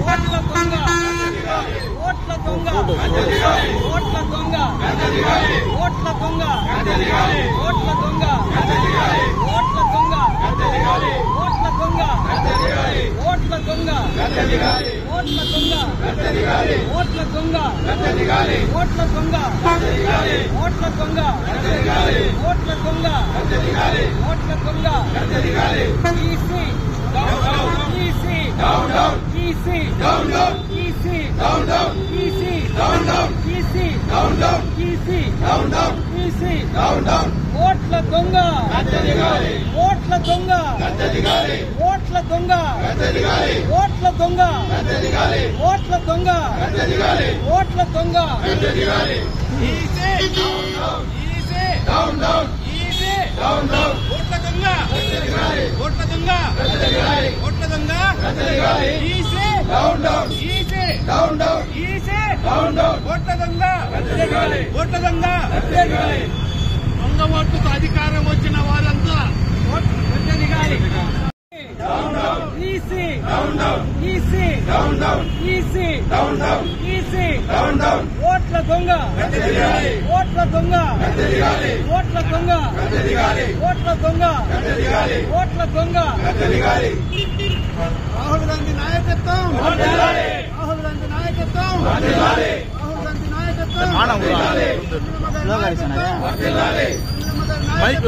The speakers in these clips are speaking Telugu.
ఓట్ల దొంగ ఓట్ల దొంగ ఓట్ల దొంగ ఓట్ల దొంగ ఓట్ల దొంగ ఓట్ల దొంగ ఓట్ల దొంగ ఓట్ల దొంగ ఓట్ల దొంగ ఓట్ల దొంగ ఓట్ల దొంగ ఓట్ల దొంగ ఓట్ల దొంగ ఓట్ల దొంగ EC EC EC EC EC EC EC EC ఓట్ల దొంగ ఓట్ల దొంగ ఓట్ల దొంగ ఓట్ల దొంగ ఓట్ల దొంగ ఓట్ల దొంగ ఈసీ ఈసీ ఈసీ ఓట్ల దొంగ ఓట్ల దొంగ ఓట్ల దొంగ ఈసీ ఈసీ ఈసీ ఓట్ల దొంగ ఓట్ల దొంగ దొంగ ఓట్లతో అధికారం వచ్చిన వారంతా ఈసీ ఈసీ ఈసీ ఈసీ ఓట్ల దొంగ ఓట్ల దొంగ ఓట్ల దొంగ ఓట్ల దొంగ ఓట్ల దొంగ రాహుల్ గాంధీ నాయకత్వం రాహుల్ గాంధీ నాయకత్వం రాహుల్ గాంధీ నాయకత్వం మైక్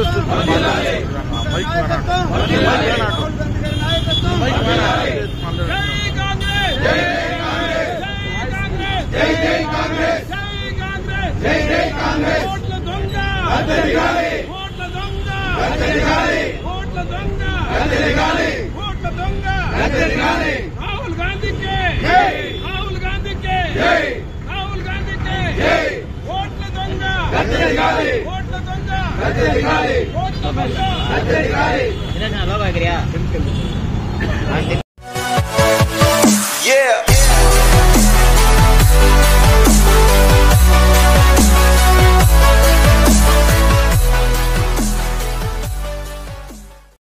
రాహుల్ గాంధీకి రాహుల్ గాంధీకి రాహుల్ గాంధీకి ఓట్ల దొంగ ఓట్ల దొంగ ఓట్ల దొంగ. Yeah.